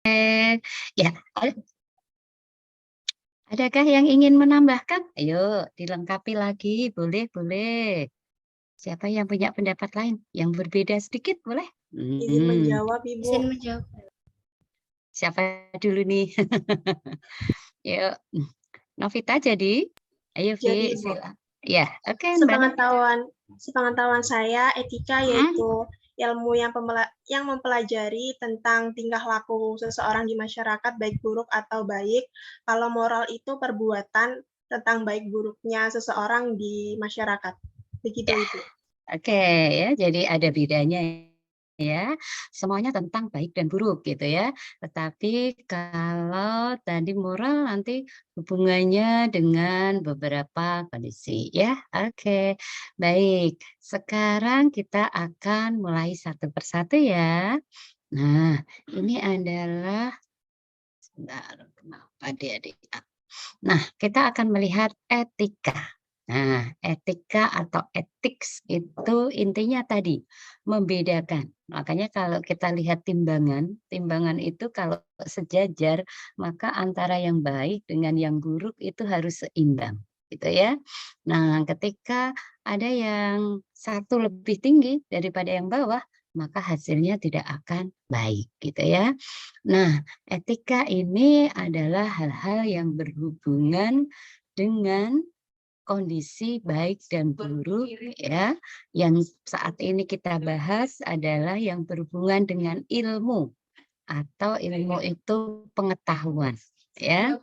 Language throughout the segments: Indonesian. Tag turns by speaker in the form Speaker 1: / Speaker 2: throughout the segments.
Speaker 1: Ya, adakah yang ingin menambahkan? Ayo dilengkapi lagi, boleh boleh. Siapa yang punya pendapat lain, yang berbeda sedikit boleh?
Speaker 2: Izin
Speaker 1: Mhm,
Speaker 2: menjawab, Ibu.
Speaker 3: Izin menjawab.
Speaker 1: siapa dulu nih? Yuk, Novita jadi? Ayo
Speaker 2: Jadi,
Speaker 1: Vi,
Speaker 2: Ibu,
Speaker 1: sila ya, oke Mbak Novita.
Speaker 2: sepengetahuan sepengetahuan saya, etika
Speaker 1: Mhm,
Speaker 2: yaitu ilmu yang mempelajari tentang tingkah laku seseorang di masyarakat, baik buruk atau baik. Kalau moral itu perbuatan tentang baik buruknya seseorang di masyarakat. Begitu,
Speaker 1: ya.
Speaker 2: Ibu.
Speaker 1: Oke ya, jadi ada bedanya ya. Semuanya tentang baik dan buruk gitu ya. Tetapi kalau tadi moral nanti hubungannya dengan beberapa kondisi ya. Oke. Baik, sekarang kita akan mulai satu persatu ya. Nah, ini adalah sebentar, kenapa dia di Nah, kita akan melihat etika. Nah, etika atau ethics itu intinya tadi, membedakan. Makanya kalau kita lihat timbangan, timbangan itu kalau sejajar, maka antara yang baik dengan yang buruk itu harus seimbang, gitu ya. Nah, ketika ada yang satu lebih tinggi daripada yang bawah, maka hasilnya tidak akan baik, gitu ya. Nah, etika ini adalah hal-hal yang berhubungan dengan kondisi baik dan buruk ya. Yang saat ini kita bahas adalah yang berhubungan dengan ilmu atau ilmu itu pengetahuan ya.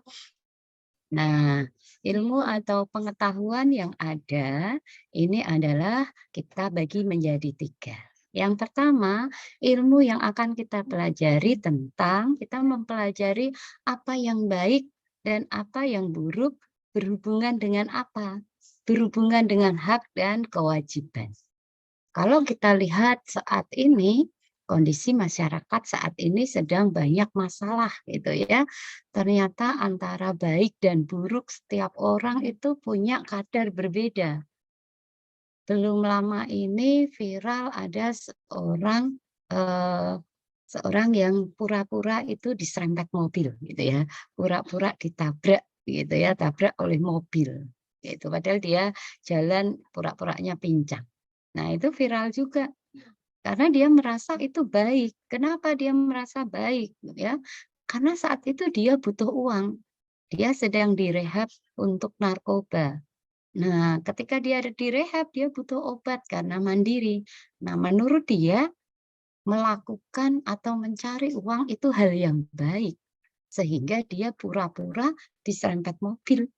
Speaker 1: Nah, ilmu atau pengetahuan yang ada ini adalah kita bagi menjadi tiga. Yang pertama, ilmu yang akan kita pelajari tentang kita mempelajari apa yang baik dan apa yang buruk berhubungan dengan apa? Berhubungan dengan hak dan kewajiban. Kalau kita lihat saat ini, kondisi masyarakat saat ini sedang banyak masalah gitu ya. Ternyata antara baik dan buruk setiap orang itu punya kadar berbeda. Belum lama ini viral ada eh, seorang yang pura-pura itu diserempet mobil gitu ya. Pura-pura ditabrak gitu ya, tabrak oleh mobil. Gitu. Padahal dia jalan pura-puranya pincang. Nah, itu viral juga. Karena dia merasa itu baik. Kenapa dia merasa baik? Ya, karena saat itu dia butuh uang. Dia sedang direhab untuk narkoba. Nah, ketika dia ada direhab, dia butuh obat karena mandiri. Nah, menurut dia, melakukan atau mencari uang itu hal yang baik. Sehingga dia pura-pura diserempet mobil.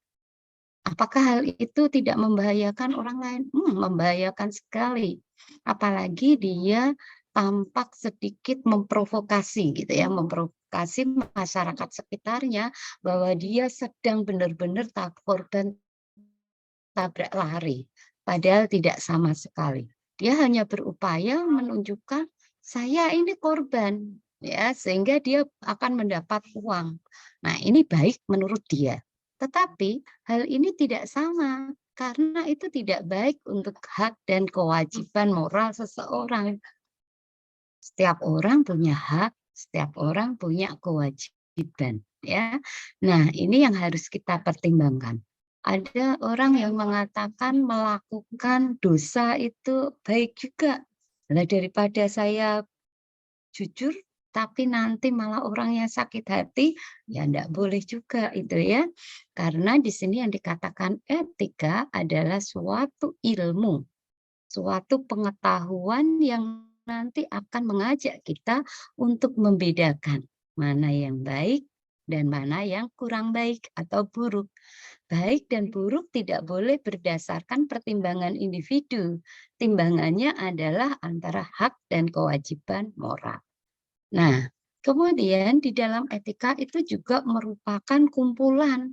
Speaker 1: Apakah hal itu tidak membahayakan orang lain? Membahayakan sekali. Apalagi dia tampak sedikit memprovokasi gitu ya, memprovokasi masyarakat sekitarnya bahwa dia sedang benar-benar korban tabrak lari. Padahal tidak sama sekali. Dia hanya berupaya menunjukkan saya ini korban ya, sehingga dia akan mendapat uang. Nah, ini baik menurut dia. Tetapi hal ini tidak sama karena itu tidak baik untuk hak dan kewajiban moral seseorang. Setiap orang punya hak, setiap orang punya kewajiban, ya. Nah, ini yang harus kita pertimbangkan. Ada orang yang mengatakan melakukan dosa itu baik juga. Lah daripada saya jujur, tapi nanti malah orangnya sakit hati, ya enggak boleh juga itu ya. Karena di sini yang dikatakan etika adalah suatu ilmu, suatu pengetahuan yang nanti akan mengajak kita untuk membedakan mana yang baik dan mana yang kurang baik atau buruk. Baik dan buruk tidak boleh berdasarkan pertimbangan individu. Timbangannya adalah antara hak dan kewajiban moral. Nah, kemudian di dalam etika itu juga merupakan kumpulan,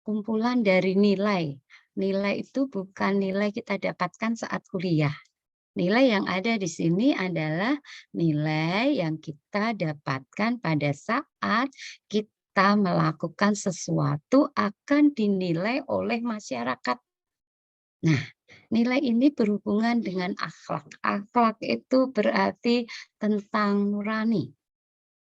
Speaker 1: kumpulan dari nilai. Nilai itu bukan nilai kita dapatkan saat kuliah. Nilai yang ada di sini adalah nilai yang kita dapatkan pada saat kita melakukan sesuatu akan dinilai oleh masyarakat. Nah, nilai ini berhubungan dengan akhlak. Akhlak itu berarti tentang nurani.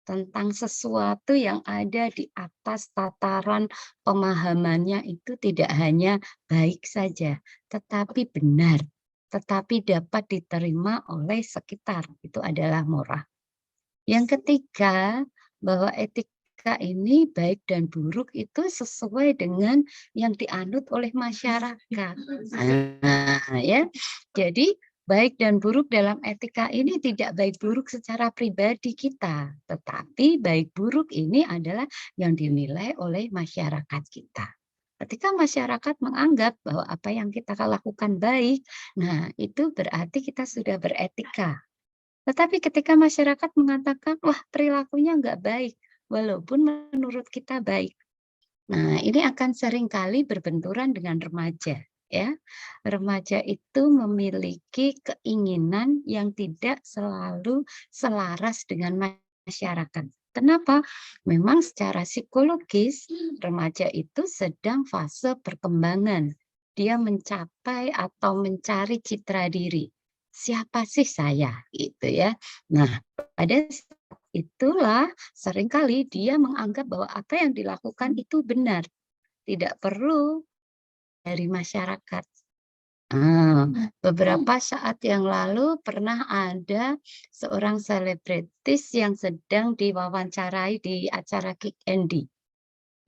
Speaker 1: tentang sesuatu yang ada di atas tataran pemahamannya itu tidak hanya baik saja, tetapi benar, tetapi dapat diterima oleh sekitar, itu adalah moral. Yang ketiga, bahwa etika ini baik dan buruk itu sesuai dengan yang dianut oleh masyarakat. Nah, ya. Jadi baik dan buruk dalam etika ini tidak baik buruk secara pribadi kita, tetapi baik buruk ini adalah yang dinilai oleh masyarakat kita. Ketika masyarakat menganggap bahwa apa yang kita lakukan baik, nah itu berarti kita sudah beretika. Tetapi ketika masyarakat mengatakan, wah perilakunya nggak baik, walaupun menurut kita baik. Nah, ini akan seringkali berbenturan dengan remaja, ya. Remaja itu memiliki keinginan yang tidak selalu selaras dengan masyarakat. Kenapa? Memang secara psikologis remaja itu sedang fase perkembangan. Dia mencapai atau mencari citra diri. Siapa sih saya? Gitu ya. Nah, pada saat itulah seringkali dia menganggap bahwa apa yang dilakukan itu benar, tidak perlu dari masyarakat. Beberapa saat yang lalu pernah ada seorang selebritis yang sedang diwawancarai di acara Kick Andy.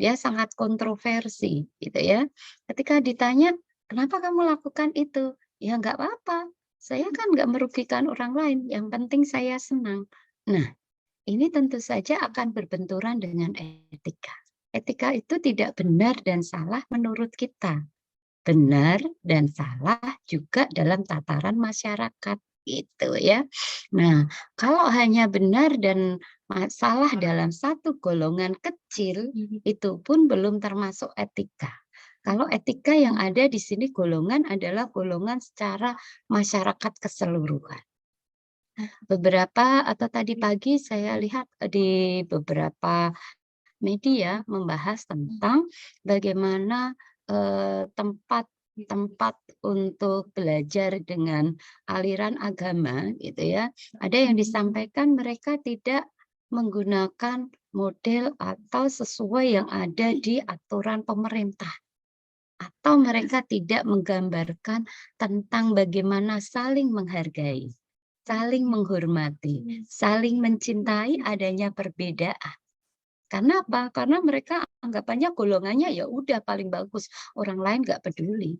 Speaker 1: Dia sangat kontroversi gitu ya. Ketika ditanya, "Kenapa kamu lakukan itu?" "Ya nggak apa-apa, saya kan nggak merugikan orang lain, yang penting saya senang." Nah, ini tentu saja akan berbenturan dengan etika. Etika itu tidak benar dan salah menurut kita. Benar dan salah juga dalam tataran masyarakat, gitu ya. Nah, kalau hanya benar dan salah dalam satu golongan kecil, itu pun belum termasuk etika. Kalau etika yang ada di sini golongan adalah golongan secara masyarakat keseluruhan. Beberapa atau tadi pagi saya lihat di beberapa media membahas tentang bagaimana, tempat tempat untuk belajar dengan aliran agama gitu ya, ada yang disampaikan mereka tidak menggunakan model atau sesuai yang ada di aturan pemerintah, atau mereka tidak menggambarkan tentang bagaimana saling menghargai, saling menghormati, saling mencintai adanya perbedaan. Karena apa? Karena mereka anggapannya golongannya ya udah paling bagus, orang lain nggak peduli.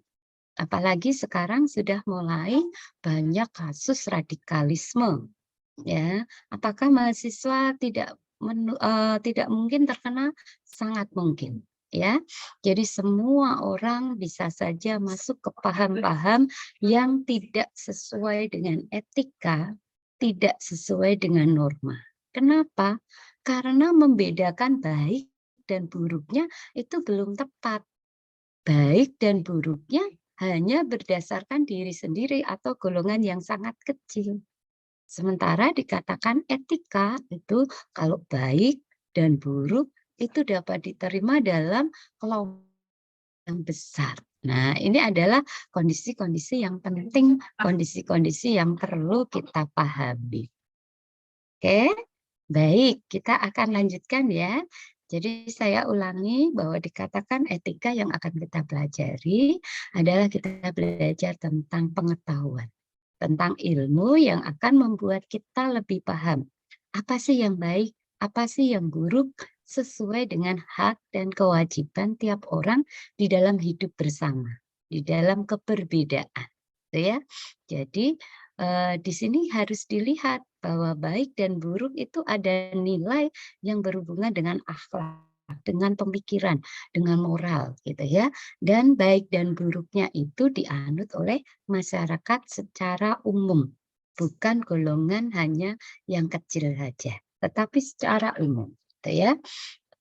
Speaker 1: Apalagi sekarang sudah mulai banyak kasus radikalisme, ya. Apakah mahasiswa tidak mungkin terkena? Sangat mungkin, ya. Jadi semua orang bisa saja masuk ke paham-paham yang tidak sesuai dengan etika, tidak sesuai dengan norma. Kenapa? Karena membedakan baik dan buruknya itu belum tepat. Baik dan buruknya hanya berdasarkan diri sendiri atau golongan yang sangat kecil. Sementara dikatakan etika itu kalau baik dan buruk itu dapat diterima dalam kelompok yang besar. Nah, ini adalah kondisi-kondisi yang penting, kondisi-kondisi yang perlu kita pahami. Oke, baik, kita akan lanjutkan ya. Jadi saya ulangi bahwa dikatakan etika yang akan kita pelajari adalah kita belajar tentang pengetahuan, tentang ilmu yang akan membuat kita lebih paham. Apa sih yang baik, apa sih yang buruk, sesuai dengan hak dan kewajiban tiap orang di dalam hidup bersama, di dalam keberbedaan. Gitu ya. Jadi di sini harus dilihat bahwa baik dan buruk itu ada nilai yang berhubungan dengan akhlak, dengan pemikiran, dengan moral gitu ya. Dan baik dan buruknya itu dianut oleh masyarakat secara umum, bukan golongan hanya yang kecil saja, tetapi secara umum gitu ya.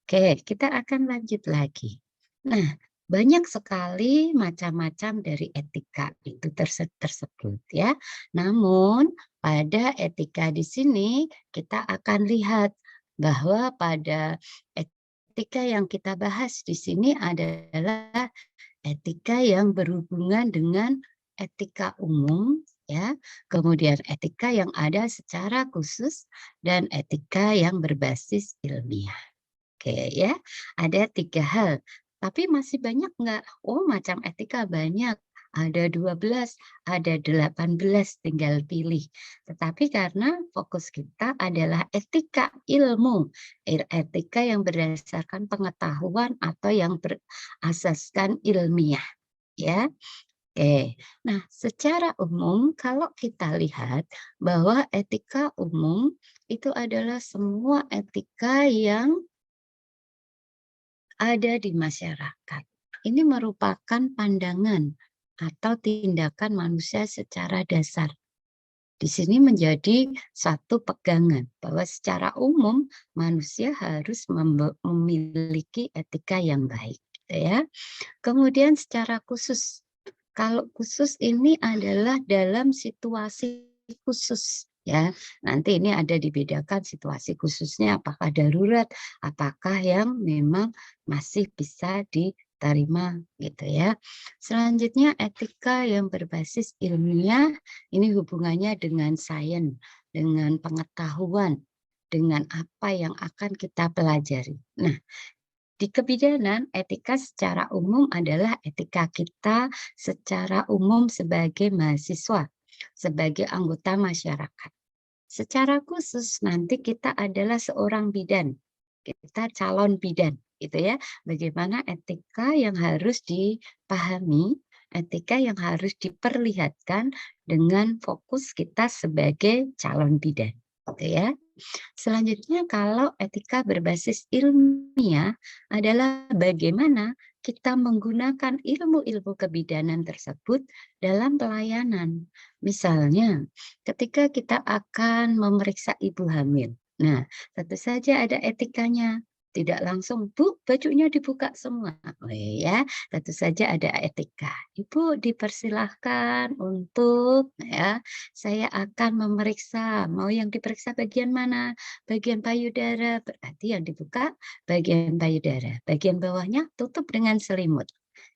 Speaker 1: Oke, kita akan lanjut lagi. Nah, banyak sekali macam-macam dari etika itu tersebut ya. Namun pada etika di sini kita akan lihat bahwa pada etika yang kita bahas di sini adalah etika yang berhubungan dengan etika umum ya. Kemudian etika yang ada secara khusus dan etika yang berbasis ilmiah. Oke ya, ada 3 hal. Tapi masih banyak nggak? Oh, macam etika banyak. Ada 12, ada 18, tinggal pilih. Tetapi karena fokus kita adalah etika ilmu, etika yang berdasarkan pengetahuan atau yang berasaskan ilmiah, ya. Oke. Nah, secara umum kalau kita lihat bahwa etika umum itu adalah semua etika yang ada di masyarakat. Ini merupakan pandangan atau tindakan manusia secara dasar. Di sini menjadi satu pegangan bahwa secara umum manusia harus memiliki etika yang baik, gitu ya. Kemudian secara khusus, kalau khusus ini adalah dalam situasi khusus ya. Nanti ini ada dibedakan situasi khususnya apakah darurat, apakah yang memang masih bisa diterima gitu ya. Selanjutnya etika yang berbasis ilmiah ini hubungannya dengan sains, dengan pengetahuan, dengan apa yang akan kita pelajari. Nah, di kebidanan, etika secara umum adalah etika kita secara umum sebagai mahasiswa, sebagai anggota masyarakat. Secara khusus nanti kita adalah seorang bidan, kita calon bidan, gitu ya. Bagaimana etika yang harus dipahami, etika yang harus diperlihatkan dengan fokus kita sebagai calon bidan, gitu ya. Selanjutnya kalau etika berbasis ilmiah adalah bagaimana kita menggunakan ilmu-ilmu kebidanan tersebut dalam pelayanan. Misalnya, ketika kita akan memeriksa ibu hamil. Nah, tentu saja ada etikanya. Tidak langsung, Bu, bajunya dibuka semua. Oh ya, tentu saja ada etika. Ibu dipersilahkan untuk ya, saya akan memeriksa, mau yang diperiksa bagian mana? Bagian payudara, berarti yang dibuka bagian payudara. Bagian bawahnya tutup dengan selimut.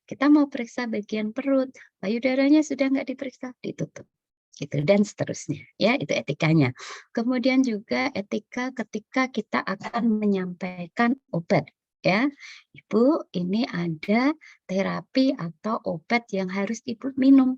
Speaker 1: Kita mau periksa bagian perut, payudaranya sudah nggak diperiksa, ditutup. Gitu, dan seterusnya. Ya, itu etikanya. Kemudian juga etika ketika kita akan menyampaikan obat. Ya, Ibu, ini ada terapi atau obat yang harus Ibu minum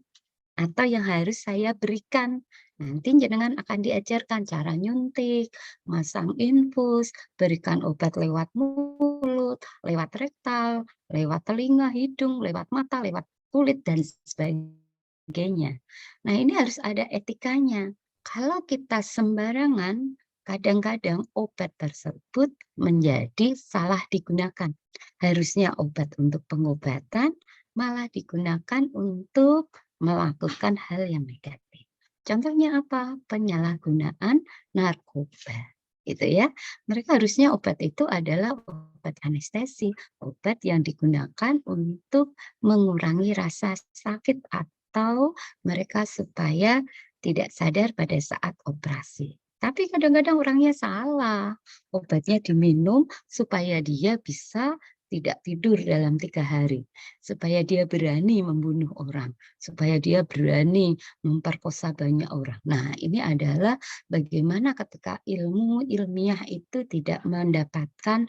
Speaker 1: atau yang harus saya berikan. Nanti jenengan akan diajarkan cara nyuntik, masang infus, berikan obat lewat mulut, lewat rektal, lewat telinga, hidung, lewat mata, lewat kulit, dan sebagainya. Nah, ini harus ada etikanya. Kalau kita sembarangan, kadang-kadang obat tersebut menjadi salah digunakan. Harusnya obat untuk pengobatan, malah digunakan untuk melakukan hal yang negatif. Contohnya apa? Penyalahgunaan narkoba, gitu ya. Mereka harusnya obat itu adalah obat anestesi, obat yang digunakan untuk mengurangi rasa sakit atau mereka supaya tidak sadar pada saat operasi. Tapi kadang-kadang orangnya salah, obatnya diminum supaya dia bisa tidak tidur dalam 3 hari, supaya dia berani membunuh orang, supaya dia berani memperkosa banyak orang. Nah, ini adalah bagaimana ketika ilmu ilmiah itu tidak mendapatkan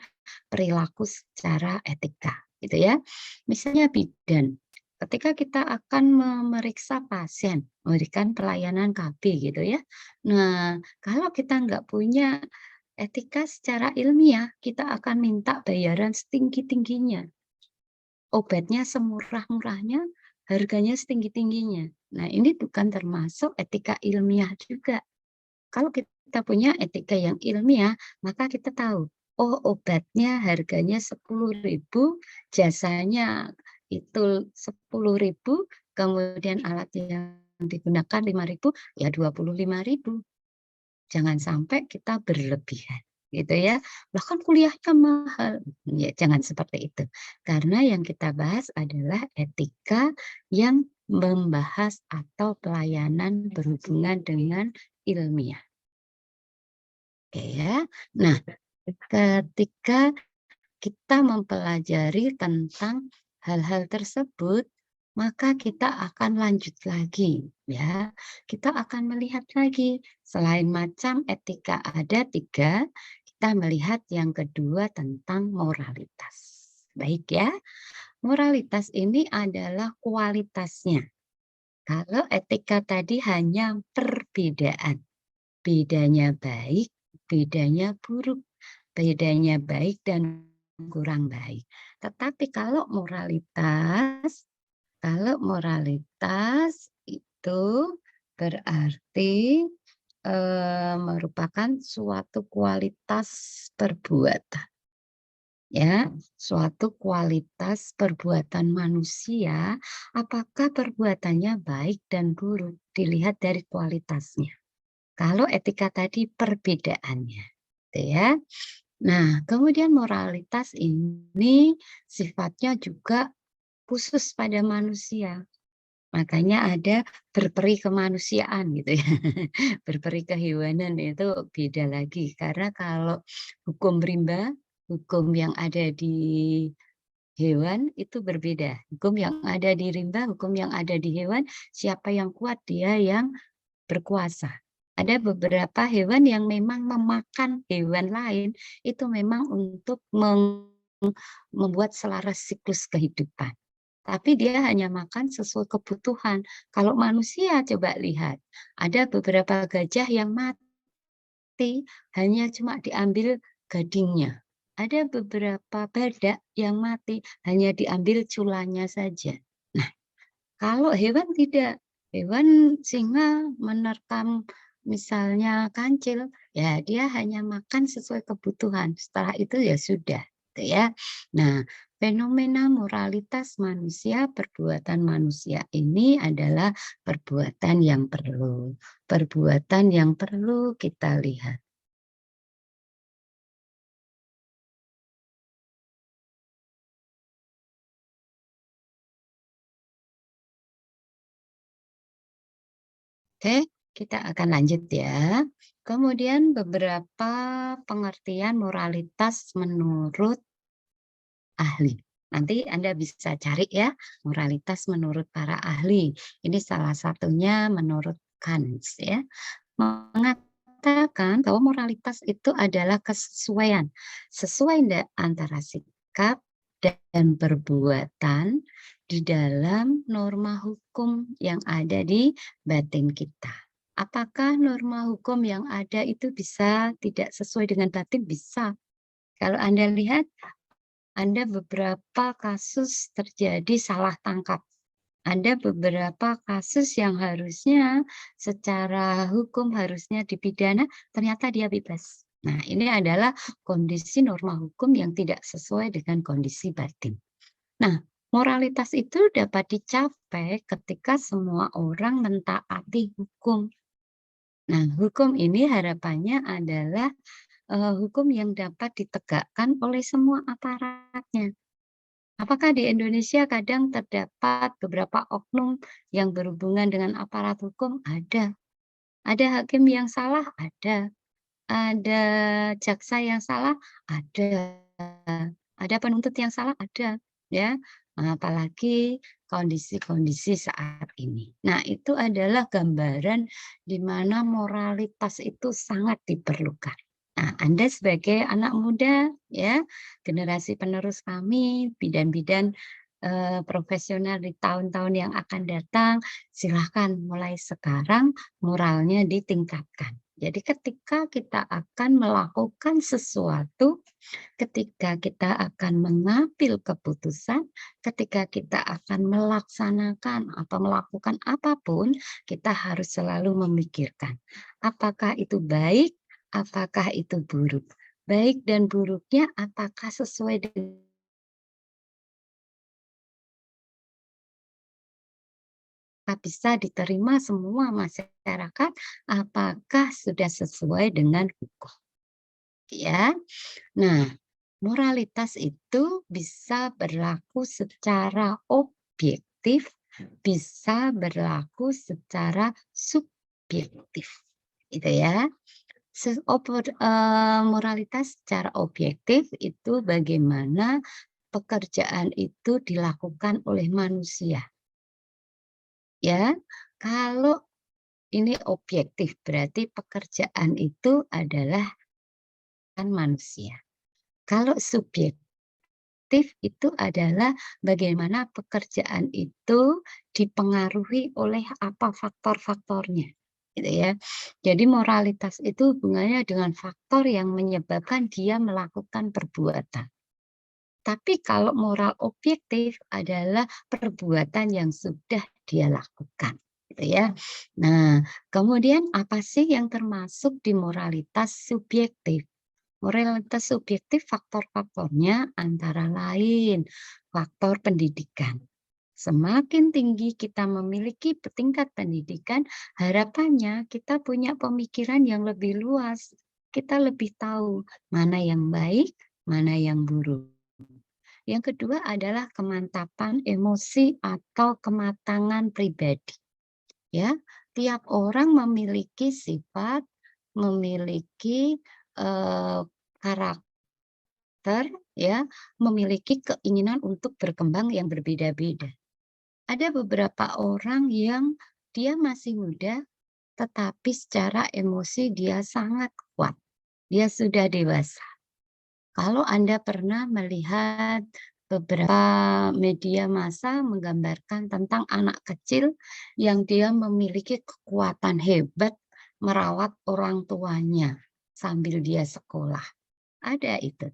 Speaker 1: perilaku secara etika, gitu ya. Misalnya bidan, ketika kita akan memeriksa pasien, memberikan pelayanan KB gitu ya. Nah, kalau kita nggak punya etika secara ilmiah, kita akan minta bayaran setinggi-tingginya. Obatnya semurah-murahnya, harganya setinggi-tingginya. Nah, ini bukan termasuk etika ilmiah juga. Kalau kita punya etika yang ilmiah, maka kita tahu, oh obatnya harganya 10.000, jasanya itu 10.000, kemudian alat yang digunakan 5.000, ya 25.000. Jangan sampai kita berlebihan, gitu ya. Bahkan kuliahnya mahal, ya jangan seperti itu. Karena yang kita bahas adalah etika yang membahas atau pelayanan berhubungan dengan ilmiah, oke ya. Nah, ketika kita mempelajari tentang hal-hal tersebut, maka kita akan lanjut lagi ya. Kita akan melihat lagi selain macam etika ada 3, kita melihat yang kedua tentang moralitas. Baik ya, moralitas ini adalah kualitasnya. Kalau etika tadi hanya perbedaan, bedanya baik, bedanya buruk, bedanya baik dan kurang baik. Tetapi kalau moralitas itu berarti, merupakan suatu kualitas perbuatan, ya, suatu kualitas perbuatan manusia, apakah perbuatannya baik dan buruk, dilihat dari kualitasnya. Kalau etika tadi perbedaannya, gitu ya. Nah, kemudian moralitas ini sifatnya juga khusus pada manusia. Makanya ada berperi kemanusiaan gitu ya. Berperi kehewanan itu beda lagi. Karena kalau hukum rimba, hukum yang ada di hewan itu berbeda. Hukum yang ada di rimba, hukum yang ada di hewan, siapa yang kuat dia yang berkuasa. Ada beberapa hewan yang memang memakan hewan lain, itu memang untuk membuat selaras siklus kehidupan. Tapi dia hanya makan sesuai kebutuhan. Kalau manusia coba lihat, ada beberapa gajah yang mati hanya cuma diambil gadingnya. Ada beberapa badak yang mati hanya diambil culanya saja. Nah, kalau hewan tidak, hewan singa menerkam misalnya kancil, ya dia hanya makan sesuai kebutuhan, setelah itu ya sudah, gitu ya. Nah, fenomena moralitas manusia, perbuatan manusia ini adalah perbuatan yang perlu kita lihat. Oke, kita akan lanjut ya. Kemudian beberapa pengertian moralitas menurut ahli. Nanti Anda bisa cari ya, moralitas menurut para ahli. Ini salah satunya menurut Kant ya, mengatakan bahwa moralitas itu adalah kesesuaian, sesuai antara sikap dan perbuatan di dalam norma hukum yang ada di batin kita. Apakah norma hukum yang ada itu bisa tidak sesuai dengan batin? Bisa. Kalau Anda lihat ada beberapa kasus terjadi salah tangkap. Ada beberapa kasus yang harusnya secara hukum harusnya dipidana, ternyata dia bebas. Nah, ini adalah kondisi norma hukum yang tidak sesuai dengan kondisi batin. Nah, moralitas itu dapat dicapai ketika semua orang mentaati hukum. Nah, hukum ini harapannya adalah hukum yang dapat ditegakkan oleh semua aparatnya. Apakah di Indonesia kadang terdapat beberapa oknum yang berhubungan dengan aparat hukum? Ada. Ada hakim yang salah? Ada. Ada jaksa yang salah? Ada. Ada penuntut yang salah? Ada. Ya. Apalagi kondisi-kondisi saat ini. Nah, itu adalah gambaran di mana moralitas itu sangat diperlukan. Nah, Anda sebagai anak muda ya, generasi penerus kami, bidan-bidan, profesional di tahun-tahun yang akan datang, silahkan mulai sekarang moralnya ditingkatkan. Jadi ketika kita akan melakukan sesuatu, ketika kita akan mengambil keputusan, ketika kita akan melaksanakan atau melakukan apapun, kita harus selalu memikirkan, apakah itu baik, apakah itu buruk. Baik dan buruknya apakah sesuai dengan bisa diterima semua masyarakat, apakah sudah sesuai dengan hukum, ya. Nah, moralitas itu bisa berlaku secara objektif, bisa berlaku secara subjektif, gitu ya. Moralitas secara objektif itu bagaimana pekerjaan itu dilakukan oleh manusia. ya. Kalau ini objektif, berarti pekerjaan itu adalah kan manusia. Kalau subjektif itu adalah bagaimana pekerjaan itu dipengaruhi oleh apa faktor-faktornya, gitu ya. Jadi moralitas itu hubungannya dengan faktor yang menyebabkan dia melakukan perbuatan. Tapi kalau moral objektif adalah perbuatan yang sudah dia lakukan, gitu ya. Nah, kemudian apa sih yang termasuk di moralitas subjektif? Moralitas subjektif faktor-faktornya antara lain faktor pendidikan. Semakin tinggi kita memiliki tingkat pendidikan, harapannya kita punya pemikiran yang lebih luas. Kita lebih tahu mana yang baik, mana yang buruk. Yang kedua adalah kemantapan emosi atau kematangan pribadi. Ya, tiap orang memiliki sifat, memiliki karakter, ya, memiliki keinginan untuk berkembang yang berbeda-beda. Ada beberapa orang yang dia masih muda, tetapi secara emosi dia sangat kuat. Dia sudah dewasa. Kalau Anda pernah melihat beberapa media massa menggambarkan tentang anak kecil yang dia memiliki kekuatan hebat merawat orang tuanya sambil dia sekolah. Ada itu.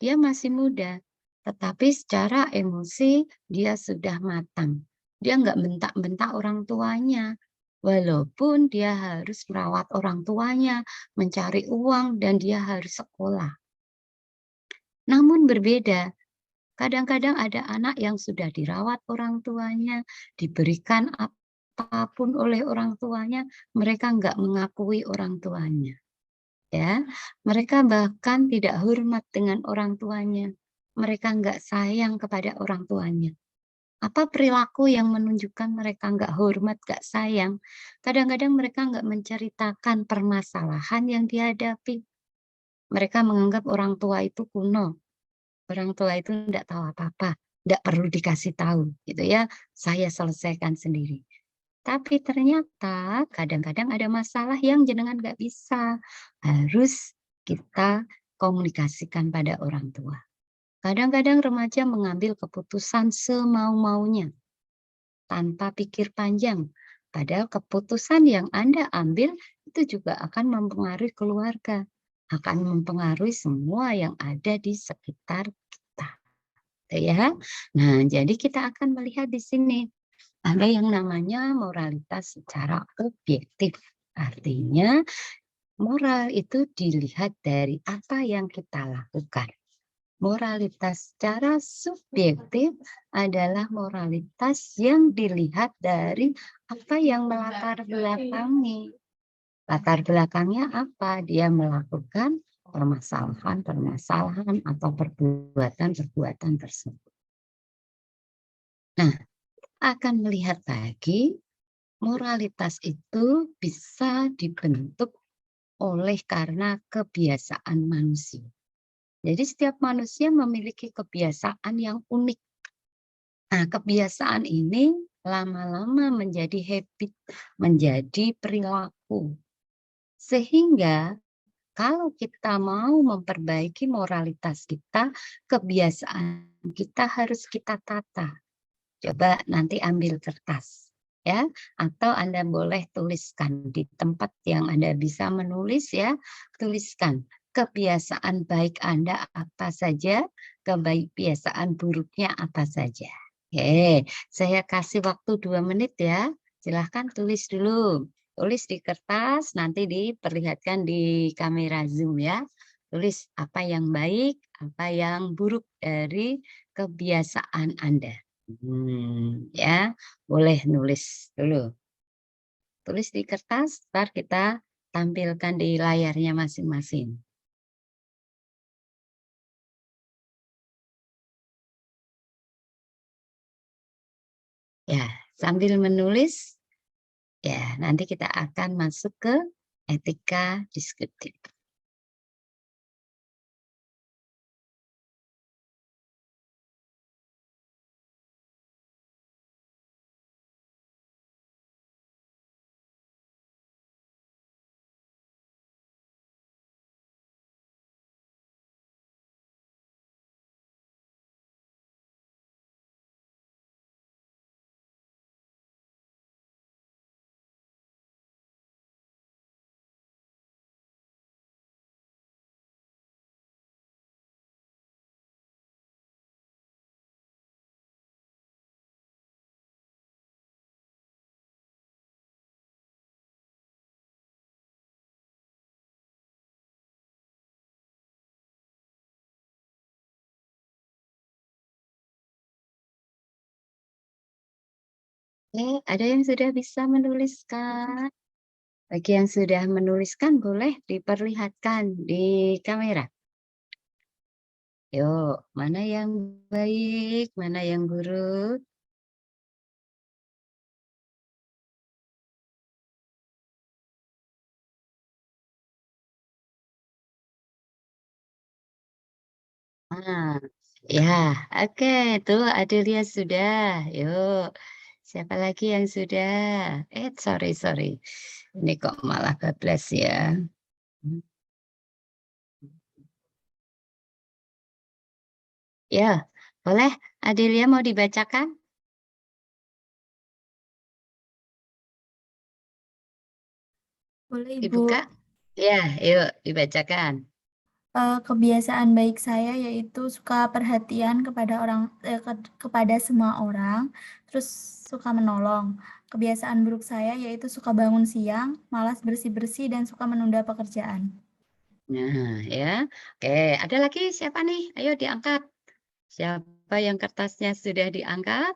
Speaker 1: Dia masih muda, tetapi secara emosi dia sudah matang. Dia nggak bentak-bentak orang tuanya, walaupun dia harus merawat orang tuanya, mencari uang, dan dia harus sekolah. Namun berbeda, kadang-kadang ada anak yang sudah dirawat orang tuanya, diberikan apapun oleh orang tuanya, mereka nggak mengakui orang tuanya. Ya, mereka bahkan tidak hormat dengan orang tuanya. Mereka nggak sayang kepada orang tuanya. Apa perilaku yang menunjukkan mereka nggak hormat, nggak sayang? Kadang-kadang mereka nggak menceritakan permasalahan yang dihadapi. Mereka menganggap orang tua itu kuno. Orang tua itu nggak tahu apa-apa, nggak perlu dikasih tahu, gitu ya. Saya selesaikan sendiri. Tapi ternyata kadang-kadang ada masalah yang jenengan nggak bisa. Harus kita komunikasikan pada orang tua. Kadang-kadang remaja mengambil keputusan semau-maunya tanpa pikir panjang. Padahal keputusan yang Anda ambil itu juga akan mempengaruhi keluarga, akan mempengaruhi semua yang ada di sekitar kita, gitu ya. Nah, jadi kita akan melihat di sini ada yang namanya moralitas secara objektif. Artinya moral itu dilihat dari apa yang kita lakukan. Moralitas secara subjektif adalah moralitas yang dilihat dari apa yang melatar belakangi. Latar belakangnya apa? Dia melakukan permasalahan-permasalahan atau perbuatan-perbuatan tersebut. Nah, akan melihat lagi moralitas itu bisa dibentuk oleh karena kebiasaan manusia. Jadi setiap manusia memiliki kebiasaan yang unik. Nah, kebiasaan ini lama-lama menjadi habit, menjadi perilaku. Sehingga kalau kita mau memperbaiki moralitas kita, kebiasaan kita harus kita tata. Coba nanti ambil kertas ya, atau Anda boleh tuliskan di tempat yang Anda bisa menulis ya, tuliskan kebiasaan baik Anda apa saja, kebiasaan buruknya apa saja. Oke, saya kasih waktu 2 menit ya. Silahkan tulis dulu. Tulis di kertas, nanti diperlihatkan di kamera Zoom ya. Tulis apa yang baik, apa yang buruk dari kebiasaan Anda. Ya, boleh nulis dulu. Tulis di kertas, ntar kita tampilkan di layarnya masing-masing. Ya, sambil menulis, ya nanti kita akan masuk ke etika deskriptif. Ada yang sudah bisa menuliskan? Bagi yang sudah menuliskan boleh diperlihatkan di kamera. Yuk, mana yang baik, mana yang buruk? Ah, ya, oke, tuh Adelia sudah. Yuk, siapa lagi yang sudah? Sorry, sorry. Ini kok malah bablas ya. Hmm, Ya, boleh. Adelia mau dibacakan?
Speaker 3: Boleh, Ibu.
Speaker 1: Dibuka? Ya, yuk dibacakan.
Speaker 3: Kebiasaan baik saya yaitu suka perhatian kepada kepada semua orang, terus suka menolong. Kebiasaan buruk saya yaitu suka bangun siang, malas bersih-bersih, dan suka menunda pekerjaan.
Speaker 1: Nah, ya. Oke, ada lagi siapa nih? Ayo diangkat. Siapa yang kertasnya sudah diangkat?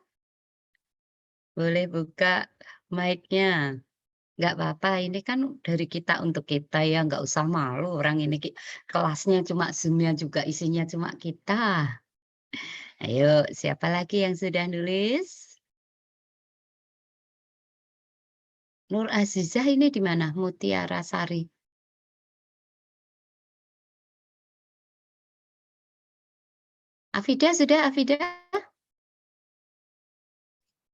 Speaker 1: Boleh buka mic-nya. Nggak apa-apa, ini kan dari kita untuk kita ya, nggak usah malu orang ini kelasnya cuma Zoom-nya juga isinya cuma kita. Ayo, siapa lagi yang sudah nulis? Nur Azizah ini di mana? Mutiara Sari. Afida sudah, Afida?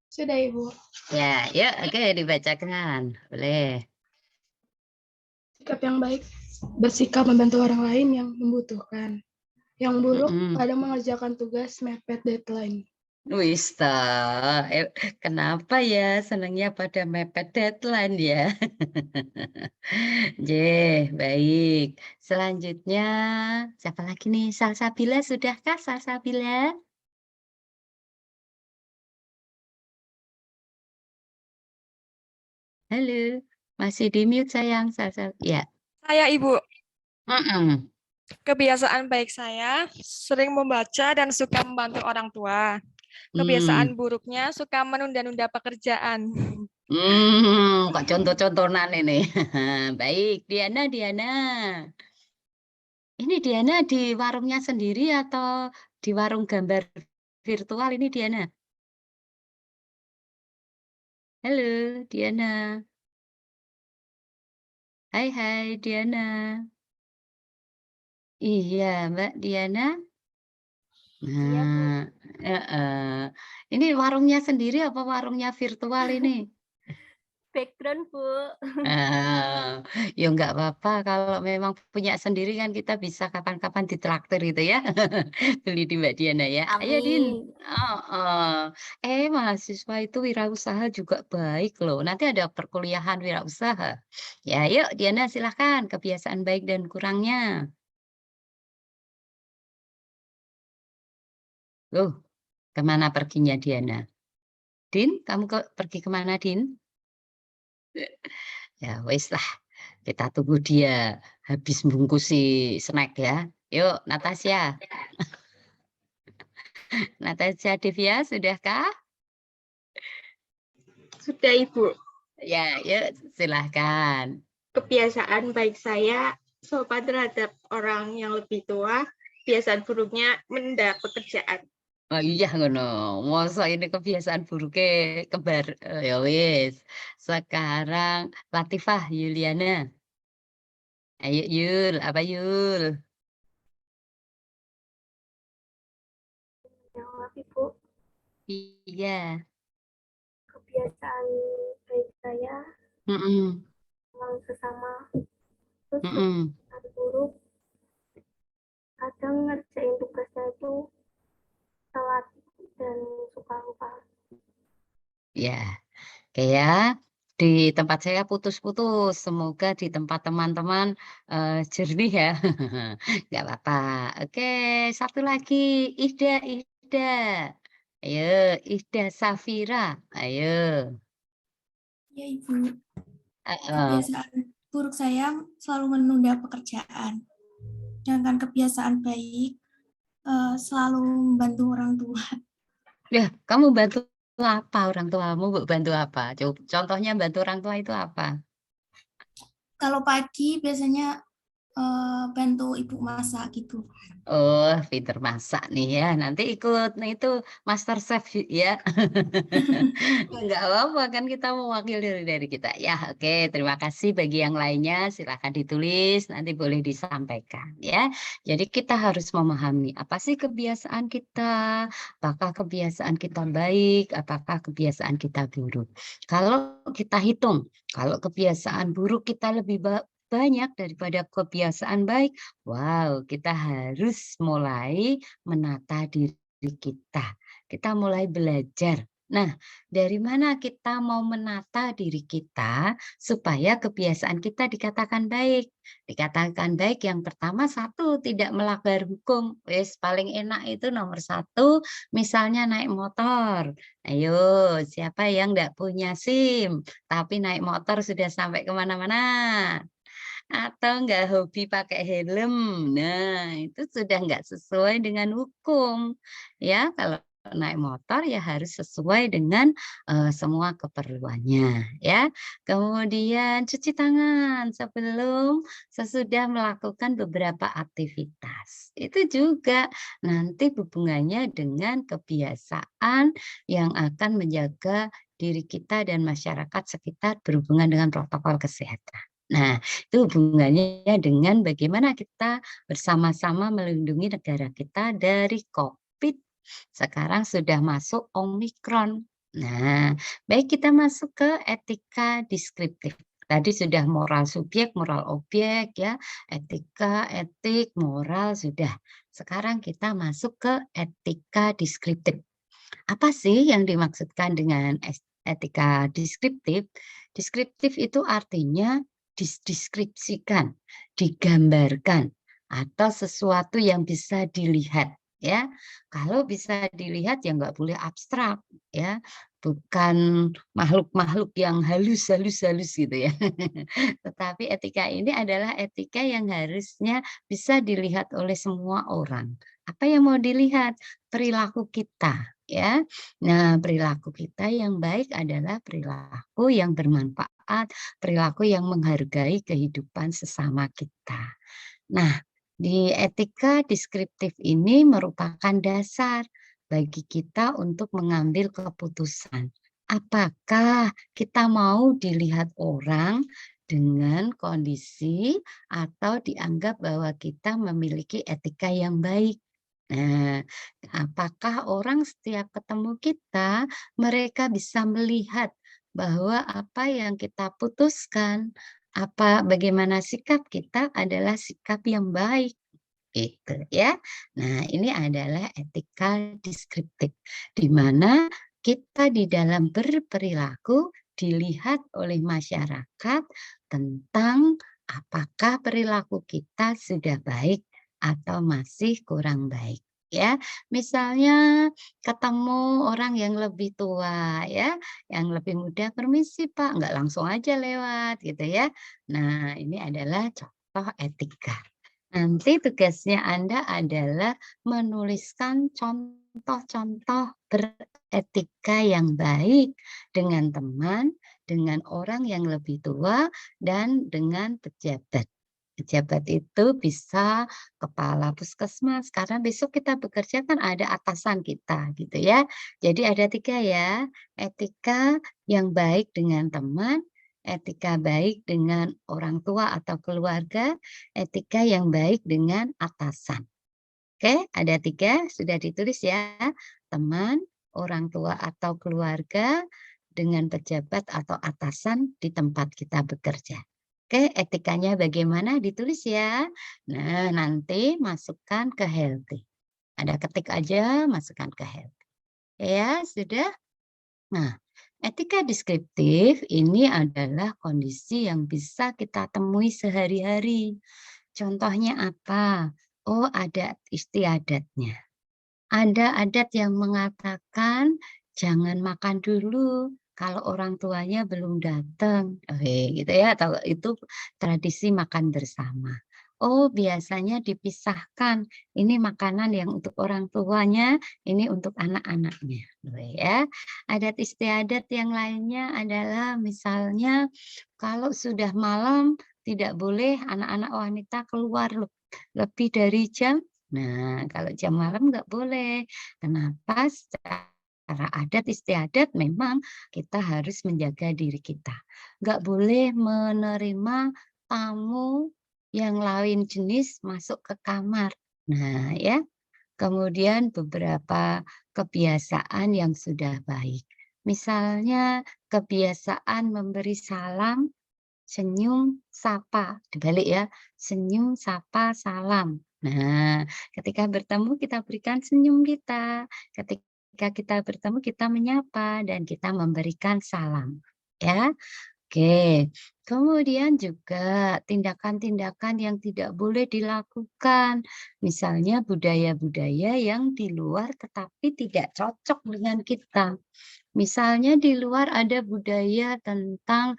Speaker 2: Sudah, Ibu.
Speaker 1: Ya, yuk, oke dibacakan. Boleh.
Speaker 2: Sikap yang baik bersikap membantu orang lain yang membutuhkan. Yang buruk
Speaker 1: Mm-mm.
Speaker 2: pada mengerjakan tugas mepet deadline.
Speaker 1: Wista, kenapa ya senangnya pada mepet deadline ya? J, baik. Selanjutnya, siapa lagi nih? Salsabila, sudahkah Salsabila? Halo, masih di mute sayang, Ya.
Speaker 4: Saya Ibu,
Speaker 1: Mm-mm.
Speaker 4: kebiasaan baik saya sering membaca dan suka membantu orang tua. Kebiasaan
Speaker 1: Hmm.
Speaker 4: buruknya suka menunda-nunda pekerjaan.
Speaker 1: Kok contoh-contohan ini. Baik, Diana, Diana. Ini Diana di warungnya sendiri atau di warung gambar virtual ini Diana? Halo, Diana. Hai, hai, Diana. Iya, Mbak Diana.
Speaker 3: Iya, Bu.
Speaker 1: Nah, heeh. Ini warungnya sendiri apa warungnya virtual ini?
Speaker 3: Background, Bu.
Speaker 1: Ya nggak apa-apa kalau memang punya sendiri kan kita bisa kapan-kapan ditraktir gitu ya. Beli di Mbak Diana ya. Ayo Din.
Speaker 3: Amin.
Speaker 1: Heeh. Mahasiswa itu wirausaha juga baik loh. Nanti ada perkuliahan wirausaha. Ya, yuk Diana silahkan kebiasaan baik dan kurangnya. Loh, kemana perginya Diana? Din, kamu pergi kemana Din? Ya wis lah, kita tunggu dia habis bungkus si snack ya. Yuk, Natasha. Natasha Devia, sudahkah?
Speaker 5: Sudah, Ibu.
Speaker 1: Ya, yuk silahkan.
Speaker 5: Kebiasaan baik saya sopan terhadap orang yang lebih tua. Kebiasaan buruknya menunda pekerjaan.
Speaker 1: Oh iya ngono. Masa ini kebiasaan buruknya kembar. Ya wis. Sekarang Latifah Yuliana. Ayo Yul, apa Yul?
Speaker 6: Jawab, Ibu.
Speaker 1: Iya.
Speaker 6: Kebiasaan baik saya
Speaker 1: Mm-mm.
Speaker 6: memang sesama, terus
Speaker 1: Mm-mm.
Speaker 6: kebiasaan buruk kadang ngerjain tugasnya itu telat dan suka lupa.
Speaker 1: Ya, oke ya. Di tempat saya putus-putus. Semoga di tempat teman-teman jernih ya. Nggak apa-apa. Oke, satu lagi. Ida, Ida. Ayo, Ida Safira. Ayo.
Speaker 3: Ya, Ibu.
Speaker 1: Heeh.
Speaker 3: Kebiasaan buruk saya selalu menunda pekerjaan. Sedangkan kebiasaan baik selalu membantu orang tua.
Speaker 1: Ya, kamu bantu apa orang tuamu, Mbok bantu apa? Contohnya bantu orang tua itu apa?
Speaker 3: Kalau pagi biasanya bantu ibu masak gitu.
Speaker 1: Oh, pinter masak nih ya. Nanti ikut nih itu MasterChef ya. Enggak apa-apa kan kita mewakili dari kita. Ya, oke. Terima kasih bagi yang lainnya. Silakan ditulis, nanti boleh disampaikan ya. Jadi kita harus memahami apa sih kebiasaan kita, apakah kebiasaan kita baik, apakah kebiasaan kita buruk. Kalau kita hitung, kalau kebiasaan buruk kita lebih banyak daripada kebiasaan baik, wow, kita harus mulai menata diri kita. Kita mulai belajar. Nah, dari mana kita mau menata diri kita supaya kebiasaan kita dikatakan baik? Dikatakan baik yang pertama satu, tidak melanggar hukum. Wes paling enak itu nomor satu, misalnya naik motor. Ayo, siapa yang enggak punya SIM tapi naik motor sudah sampai kemana-mana? Atau enggak hobi pakai helm. Nah, itu sudah enggak sesuai dengan hukum. Ya, kalau naik motor ya harus sesuai dengan, semua keperluannya, ya. Kemudian cuci tangan sebelum, sesudah melakukan beberapa aktivitas. Itu juga nanti hubungannya dengan kebiasaan yang akan menjaga diri kita dan masyarakat sekitar berhubungan dengan protokol kesehatan. Nah, itu hubungannya dengan bagaimana kita bersama-sama melindungi negara kita dari COVID. Sekarang sudah masuk Omikron. Nah, baik kita masuk ke etika deskriptif. Tadi sudah moral subjek, moral objek ya, etika, etik, moral sudah. Sekarang kita masuk ke etika deskriptif. Apa sih yang dimaksudkan dengan etika deskriptif? Deskriptif itu artinya dideskripsikan, digambarkan, atau sesuatu yang bisa dilihat. Ya, kalau bisa dilihat ya nggak boleh abstrak, ya, bukan makhluk-makhluk yang halus gitu ya. Tetapi etika ini adalah etika yang harusnya bisa dilihat oleh semua orang. Apa yang mau dilihat? Perilaku kita, ya. Nah, perilaku kita yang baik adalah perilaku yang bermanfaat, perilaku yang menghargai kehidupan sesama kita. Nah, di etika deskriptif ini merupakan dasar bagi kita untuk mengambil keputusan. Apakah kita mau dilihat orang dengan kondisi atau dianggap bahwa kita memiliki etika yang baik? Nah, apakah orang setiap ketemu kita, mereka bisa melihat bahwa apa yang kita putuskan, bagaimana sikap kita adalah sikap yang baik, gitu ya. Nah, ini adalah etika deskriptif, di mana kita di dalam berperilaku dilihat oleh masyarakat tentang apakah perilaku kita sudah baik atau masih kurang baik. Ya, misalnya ketemu orang yang lebih tua ya, yang lebih muda, "Permisi Pak," nggak langsung aja lewat gitu ya. Nah, ini adalah contoh etika. Nanti tugasnya Anda adalah menuliskan contoh-contoh beretika yang baik dengan teman, dengan orang yang lebih tua, dan dengan pejabat. Pejabat itu bisa kepala puskesmas, karena besok kita bekerja kan ada atasan kita gitu ya. Jadi ada 3 ya, etika yang baik dengan teman, etika baik dengan orang tua atau keluarga, etika yang baik dengan atasan. Oke, ada 3 sudah ditulis ya, teman, orang tua atau keluarga, dengan pejabat atau atasan di tempat kita bekerja. Oke, etikanya bagaimana ditulis ya. Nah, nanti masukkan ke Healthy. Ada ketik aja, masukkan ke Healthy. Ya, sudah? Nah, etika deskriptif ini adalah kondisi yang bisa kita temui sehari-hari. Contohnya apa? Oh, ada istiadatnya. Ada adat yang mengatakan jangan makan dulu kalau orang tuanya belum datang, gitu ya, atau itu tradisi makan bersama. Oh, biasanya dipisahkan. Ini makanan yang untuk orang tuanya, ini untuk anak-anaknya, gitu ya. Adat istiadat yang lainnya adalah misalnya kalau sudah malam tidak boleh anak-anak wanita keluar lebih dari jam. Nah, kalau jam malam nggak boleh. Kenapa? Secara adat istiadat memang kita harus menjaga diri kita. Nggak boleh menerima tamu yang lain jenis masuk ke kamar. Nah, ya, kemudian beberapa kebiasaan yang sudah baik. Misalnya kebiasaan memberi salam, senyum, sapa, dibalik ya, senyum, sapa, salam. Nah, ketika bertemu kita berikan senyum kita, ketika kita bertemu kita menyapa dan kita memberikan salam, ya. Oke, kemudian juga tindakan-tindakan yang tidak boleh dilakukan, misalnya budaya-budaya yang di luar tetapi tidak cocok dengan kita. Misalnya di luar ada budaya tentang,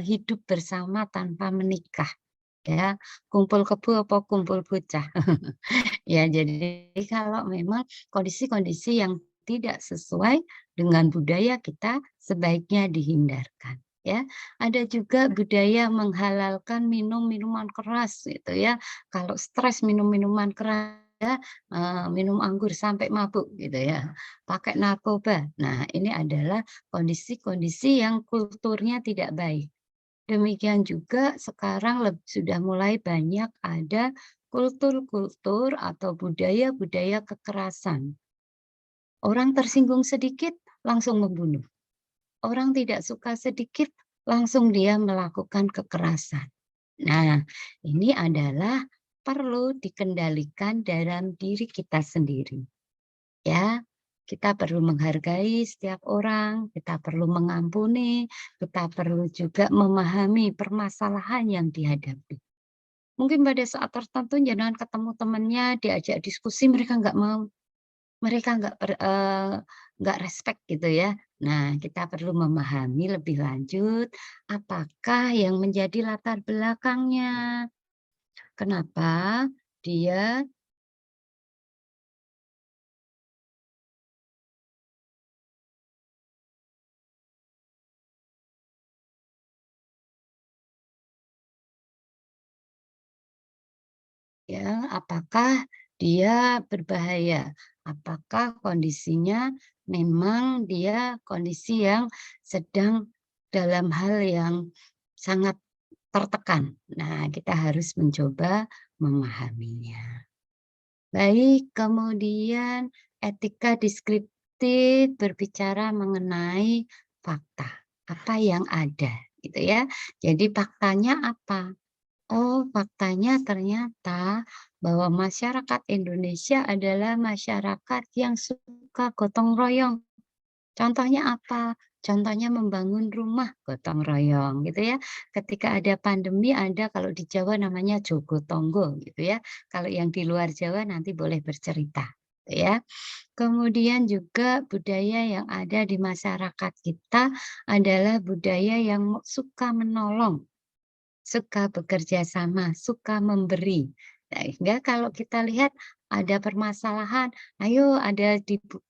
Speaker 1: hidup bersama tanpa menikah, ya, kumpul kebo apa kumpul bocah. Ya, jadi kalau memang kondisi-kondisi yang tidak sesuai dengan budaya kita sebaiknya dihindarkan, ya. Ada juga budaya menghalalkan minum minuman keras gitu ya. Kalau stres minum minuman keras ya, minum anggur sampai mabuk gitu ya, pakai narkoba. Nah, ini adalah kondisi-kondisi yang kulturnya tidak baik. Demikian juga sekarang sudah mulai banyak ada kultur-kultur atau budaya-budaya kekerasan. Orang tersinggung sedikit langsung membunuh. Orang tidak suka sedikit langsung dia melakukan kekerasan. Nah, ini adalah perlu dikendalikan dalam diri kita sendiri. Ya, kita perlu menghargai setiap orang, kita perlu mengampuni, kita perlu juga memahami permasalahan yang dihadapi. Mungkin pada saat tertentu jangan ketemu temannya, diajak diskusi mereka nggak mau, mereka nggak respect gitu ya. Nah, kita perlu memahami lebih lanjut apakah yang menjadi latar belakangnya. Kenapa dia ya, apakah dia berbahaya? Apakah kondisinya memang dia kondisi yang sedang dalam hal yang sangat tertekan. Nah, kita harus mencoba memahaminya. Baik, kemudian etika deskriptif berbicara mengenai fakta, apa yang ada, gitu ya. Jadi faktanya apa? Oh, faktanya ternyata bahwa masyarakat Indonesia adalah masyarakat yang suka gotong royong. Contohnya apa? Contohnya membangun rumah gotong royong gitu ya. Ketika ada pandemi ada kalau di Jawa namanya jogotongo gitu ya. Kalau yang di luar Jawa nanti boleh bercerita gitu ya. Kemudian juga budaya yang ada di masyarakat kita adalah budaya yang suka menolong, suka bekerja sama, suka memberi. Sehingga kalau kita lihat ada permasalahan, ayo ada dibuka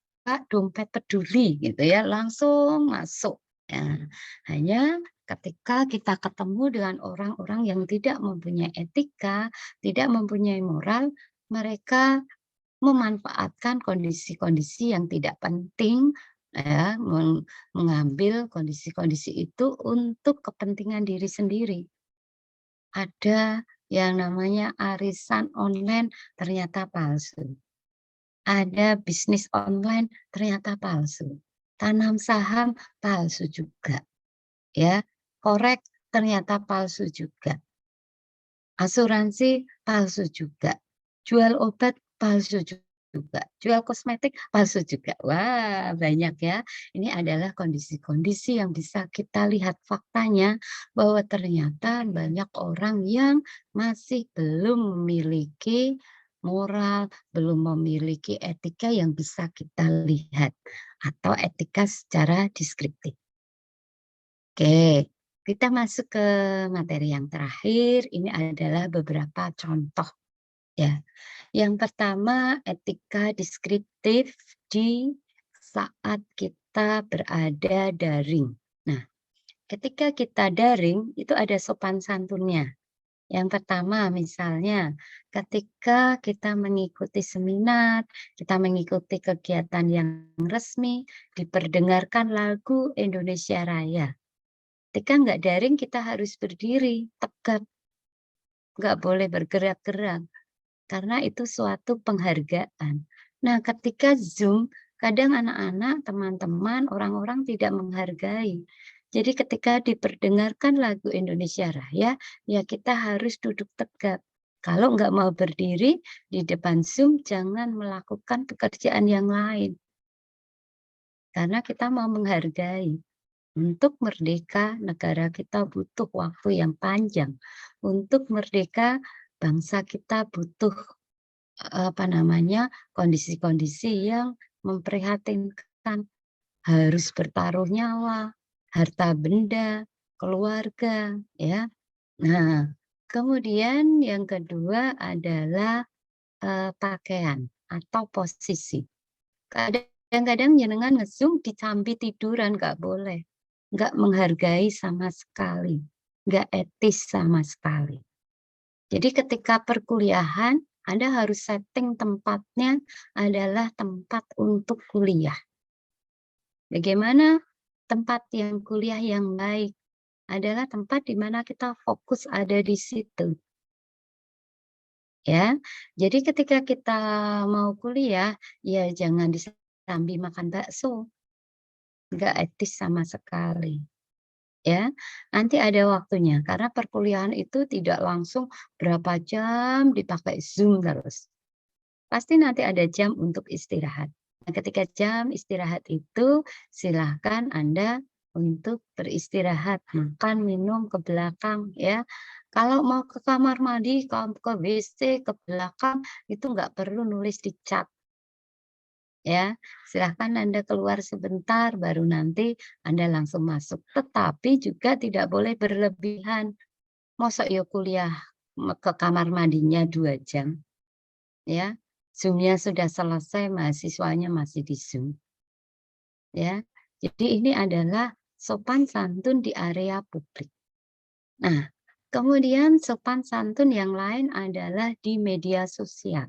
Speaker 1: dompet peduli gitu ya, langsung masuk. Nah, hanya ketika kita ketemu dengan orang-orang yang tidak mempunyai etika, tidak mempunyai moral, mereka memanfaatkan kondisi-kondisi yang tidak penting ya, mengambil kondisi-kondisi itu untuk kepentingan diri sendiri. Ada yang namanya arisan online ternyata palsu. Ada bisnis online ternyata palsu. Tanam saham palsu juga, ya. Korek ternyata palsu juga. Asuransi palsu juga. Jual obat palsu juga. Jual kosmetik palsu juga. Wah, banyak ya. Ini adalah kondisi-kondisi yang bisa kita lihat faktanya bahwa ternyata banyak orang yang masih belum memiliki moral, belum memiliki etika yang bisa kita lihat atau etika secara deskriptif. Oke. Kita masuk ke materi yang terakhir, ini adalah beberapa contoh ya. Yang pertama, etika deskriptif di saat kita berada daring. Nah, ketika kita daring itu ada sopan santunnya. Yang pertama misalnya ketika kita mengikuti seminar, kita mengikuti kegiatan yang resmi, diperdengarkan lagu Indonesia Raya. Ketika nggak daring kita harus berdiri tegap, nggak boleh bergerak-gerak, karena itu suatu penghargaan. Nah, ketika Zoom, kadang anak-anak, teman-teman, orang-orang tidak menghargai. Jadi ketika diperdengarkan lagu Indonesia Raya, ya kita harus duduk tegap. Kalau nggak mau berdiri di depan Zoom, jangan melakukan pekerjaan yang lain. Karena kita mau menghargai. Untuk merdeka, negara kita butuh waktu yang panjang. Untuk merdeka, bangsa kita butuh kondisi-kondisi yang memprihatinkan, harus bertaruh nyawa, harta benda, keluarga, ya. Nah, kemudian yang kedua adalah pakaian atau posisi. Kadang-kadang jenengan nge-Zoom dicambi tiduran, nggak boleh. Nggak menghargai sama sekali, nggak etis sama sekali. Jadi ketika perkuliahan, Anda harus setting tempatnya adalah tempat untuk kuliah. Bagaimana tempat yang kuliah yang baik? Adalah tempat di mana kita fokus ada di situ. Ya, jadi ketika kita mau kuliah, ya jangan disambi makan bakso. Nggak etis sama sekali. Ya, nanti ada waktunya karena perkuliahan itu tidak langsung berapa jam dipakai Zoom terus. Pasti nanti ada jam untuk istirahat. Nah, ketika jam istirahat itu silahkan Anda untuk beristirahat, makan, minum ke belakang ya. Kalau mau ke kamar mandi, ke WC, ke belakang itu nggak perlu nulis di cat. Ya, silahkan Anda keluar sebentar, baru nanti Anda langsung masuk. Tetapi juga tidak boleh berlebihan. Masa ya kuliah ke kamar mandinya 2 jam, ya. Zoom-nya sudah selesai, mahasiswanya masih di Zoom. Ya, jadi ini adalah sopan santun di area publik. Nah, kemudian sopan santun yang lain adalah di media sosial.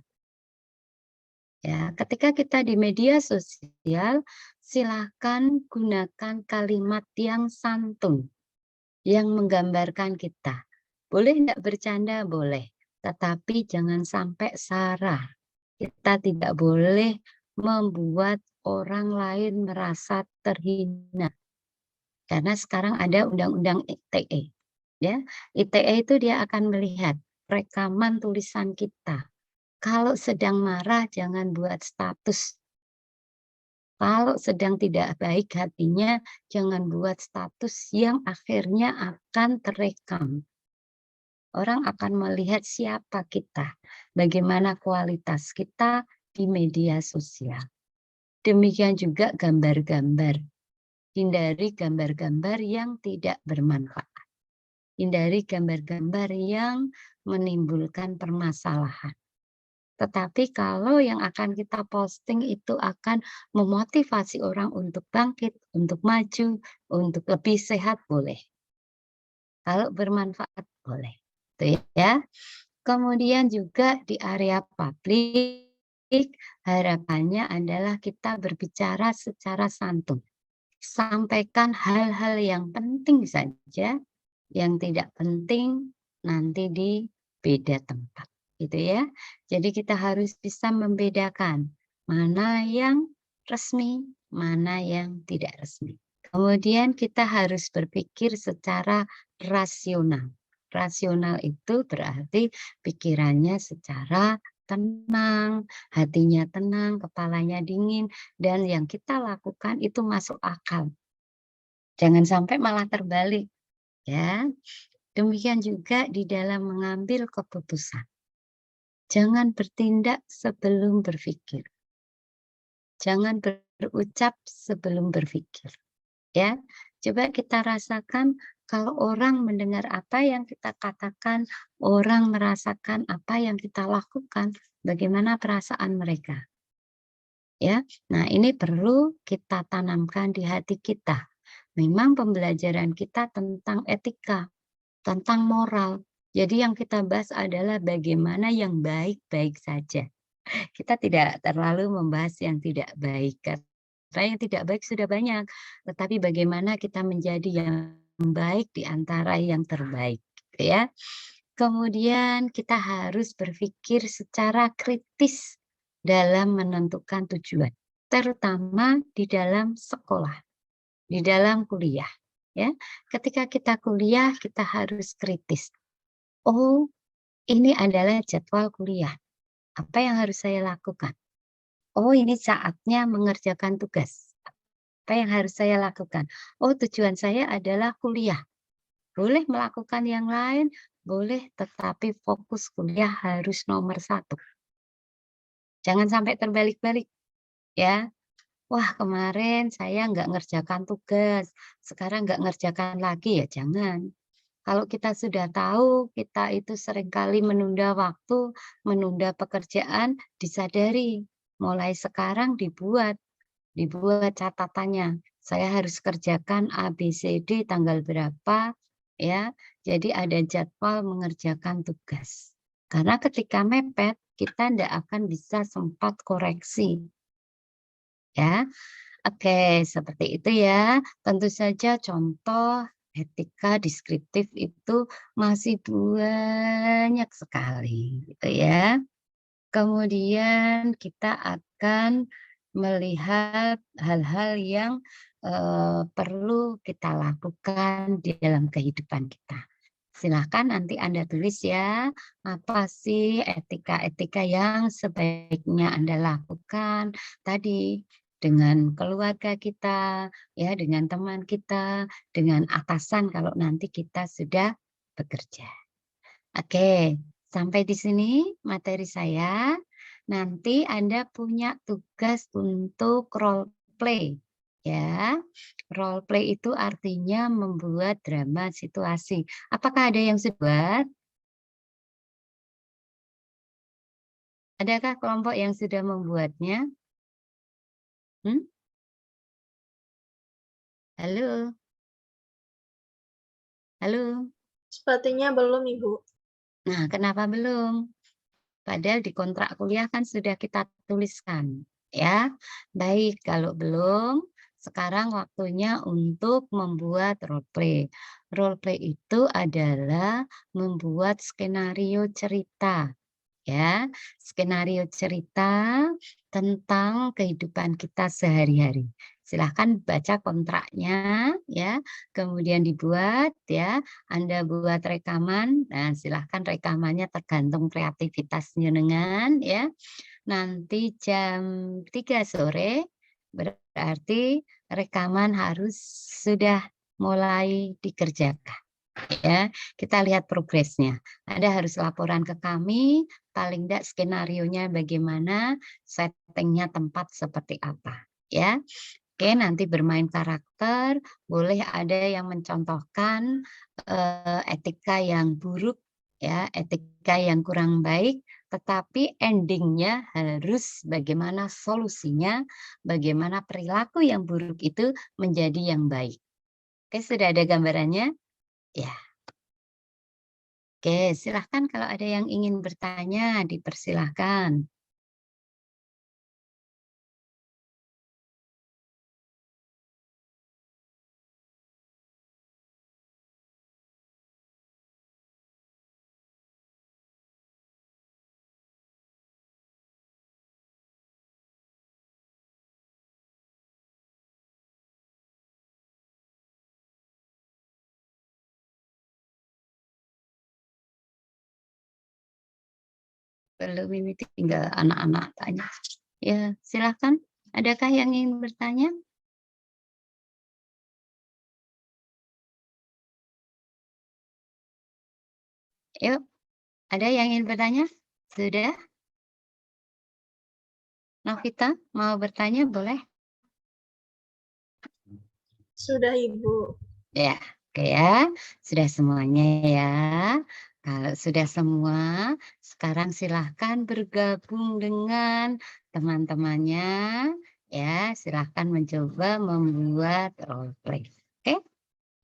Speaker 1: Ya, ketika kita di media sosial, silakan gunakan kalimat yang santun, yang menggambarkan kita. Boleh enggak bercanda? Boleh. Tetapi jangan sampai sara. Kita tidak boleh membuat orang lain merasa terhina. Karena sekarang ada undang-undang ITE. Ya, ITE itu dia akan melihat rekaman tulisan kita. Kalau sedang marah jangan buat status. Kalau sedang tidak baik hatinya jangan buat status yang akhirnya akan terekam. Orang akan melihat siapa kita, bagaimana kualitas kita di media sosial. Demikian juga gambar-gambar. Hindari gambar-gambar yang tidak bermanfaat. Hindari gambar-gambar yang menimbulkan permasalahan. Tetapi kalau yang akan kita posting itu akan memotivasi orang untuk bangkit, untuk maju, untuk lebih sehat, boleh. Kalau bermanfaat, boleh. Itu ya. Kemudian juga di area publik, harapannya adalah kita berbicara secara santun. Sampaikan hal-hal yang penting saja, yang tidak penting nanti di beda tempat. Gitu ya. Jadi kita harus bisa membedakan mana yang resmi, mana yang tidak resmi. Kemudian kita harus berpikir secara rasional. Rasional itu berarti pikirannya secara tenang, hatinya tenang, kepalanya dingin, dan yang kita lakukan itu masuk akal. Jangan sampai malah terbalik. Ya, demikian juga di dalam mengambil keputusan. Jangan bertindak sebelum berpikir. Jangan berucap sebelum berpikir. Ya, coba kita rasakan Kalau orang mendengar apa yang kita katakan, orang merasakan apa yang kita lakukan, bagaimana perasaan mereka? Ya, nah ini perlu kita tanamkan di hati kita. Memang pembelajaran kita tentang etika, tentang moral. Jadi yang kita bahas adalah bagaimana yang baik-baik saja. Kita tidak terlalu membahas yang tidak baik, karena yang tidak baik sudah banyak. Tetapi bagaimana kita menjadi yang baik di antara yang terbaik, gitu ya. Kemudian kita harus berpikir secara kritis dalam menentukan tujuan, terutama di dalam sekolah, di dalam kuliah. Ya, ketika kita kuliah, kita harus kritis. Oh, ini adalah jadwal kuliah. Apa yang harus saya lakukan? Oh, ini saatnya mengerjakan tugas. Apa yang harus saya lakukan? Oh, tujuan saya adalah kuliah. Boleh melakukan yang lain, boleh, tetapi fokus kuliah harus nomor 1. Jangan sampai terbalik-balik, ya. Wah, kemarin saya nggak ngerjakan tugas, sekarang nggak ngerjakan lagi, ya jangan. Kalau kita sudah tahu, kita itu seringkali menunda waktu, menunda pekerjaan, disadari. Mulai sekarang dibuat catatannya. Saya harus kerjakan A, B, C, D tanggal berapa, ya. Jadi ada jadwal mengerjakan tugas. Karena ketika mepet, kita tidak akan bisa sempat koreksi. Ya, oke, seperti itu ya. Tentu saja contoh etika deskriptif itu masih banyak sekali, gitu ya. Kemudian kita akan melihat hal-hal yang perlu kita lakukan di dalam kehidupan kita. Silahkan nanti Anda tulis ya, apa sih etika-etika yang sebaiknya Anda lakukan tadi dengan keluarga kita, ya, dengan teman kita, dengan atasan kalau nanti kita sudah bekerja. Oke, sampai di sini materi saya. Nanti Anda punya tugas untuk role play, ya. Role play itu artinya membuat drama situasi. Apakah ada yang sudah buat? Adakah kelompok yang sudah membuatnya? Hmm? Halo? Halo?
Speaker 2: Sepertinya belum, Ibu.
Speaker 1: Nah, kenapa belum? Padahal di kontrak kuliah kan sudah kita tuliskan, ya. Baik, kalau belum, sekarang waktunya untuk membuat role play. Role play itu adalah membuat skenario cerita, ya. Skenario cerita tentang kehidupan kita sehari-hari. Silahkan baca kontraknya, ya, kemudian dibuat, ya. Anda buat rekaman, nah silahkan rekamannya tergantung kreativitas jenengan, ya. Nanti jam 3 sore, berarti rekaman harus sudah mulai dikerjakan, ya. Kita lihat progresnya. Anda harus laporan ke kami, paling tidak skenarionya bagaimana, settingnya tempat seperti apa, ya. Oke, nanti bermain karakter, boleh ada yang mencontohkan etika yang buruk, ya, etika yang kurang baik, tetapi endingnya harus bagaimana solusinya, bagaimana perilaku yang buruk itu menjadi yang baik. Oke, sudah ada gambarannya? Ya. Oke, silahkan kalau ada yang ingin bertanya, dipersilahkan. Belum, ini tinggal anak-anak tanya. Ya, silahkan. Adakah yang ingin bertanya? Yuk, ada yang ingin bertanya? Sudah? Novita, mau bertanya boleh?
Speaker 2: Sudah, Ibu.
Speaker 1: Ya, Oke ya, sudah semuanya ya. Kalau sudah semua, sekarang silahkan bergabung dengan teman-temannya ya. Silahkan mencoba membuat role play. Oke,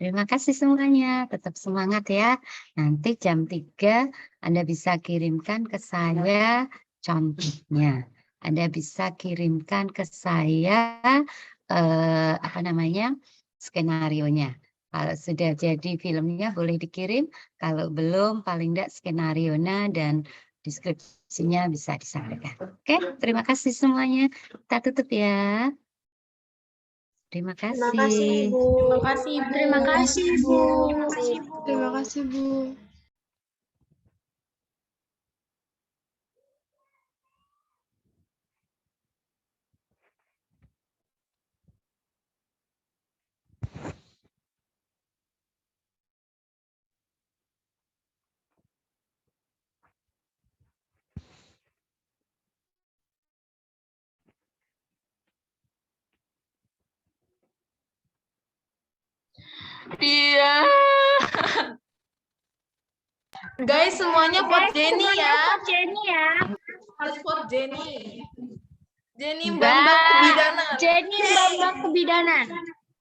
Speaker 1: terima kasih semuanya. Tetap semangat ya. Nanti jam 3 Anda bisa kirimkan ke saya contohnya. Anda bisa kirimkan ke saya apa namanya? Skenarionya. Kalau sudah jadi filmnya boleh dikirim, kalau belum paling enggak skenarionya dan deskripsinya bisa disampaikan. Oke, terima kasih semuanya. Kita tutup ya. Terima
Speaker 2: Terima kasih,
Speaker 1: kasih.
Speaker 2: Ibu.
Speaker 5: Terima kasih, Ibu.
Speaker 3: Terima kasih, Bu.
Speaker 5: Terima kasih, Bu. Iya. Guys, semuanya vote Jenny ya. Harus vote Jenny. Jenny Mbak kebidanan.
Speaker 3: Jenny Mbak kebidanan.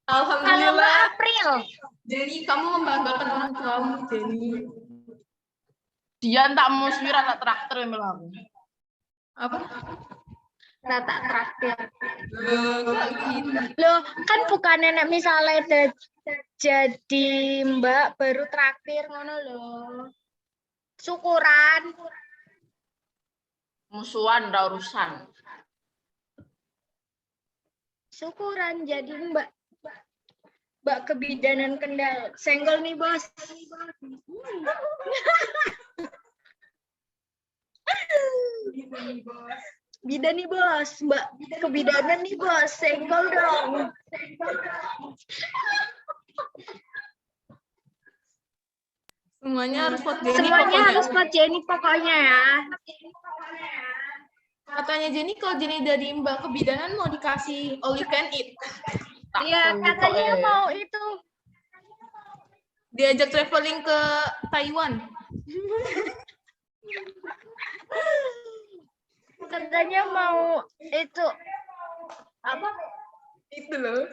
Speaker 5: Alhamdulillah.
Speaker 3: April.
Speaker 5: Jenny, kamu membanggakan orang tuamu, Jenny.
Speaker 7: Dia tak mau suara tak traktor yang melaku.
Speaker 5: Apa?
Speaker 3: Rata traktir.
Speaker 5: Kok gitu?
Speaker 3: Loh, kan bukan nenek misalnya jadi Mbak baru traktir ngono loh. Syukuran.
Speaker 7: Musuhan dah urusan.
Speaker 3: Syukuran jadi Mbak kebidanan Kendal. Senggol nih, Bos. Bidan nih, Bos. Mbak kebidanan nih, Bos. Senggol dong.
Speaker 5: Semuanya harus vote Jenny.
Speaker 3: Semuanya
Speaker 5: pokoknya.
Speaker 3: harus buat Jenny pokoknya ya.
Speaker 5: Katanya Jenny kalau Jenny dari Mbak kebidanan mau dikasih all you can eat.
Speaker 3: Iya, katanya mau itu.
Speaker 5: Diajak traveling ke Taiwan.
Speaker 3: Katanya mau itu apa?
Speaker 5: Itu loh.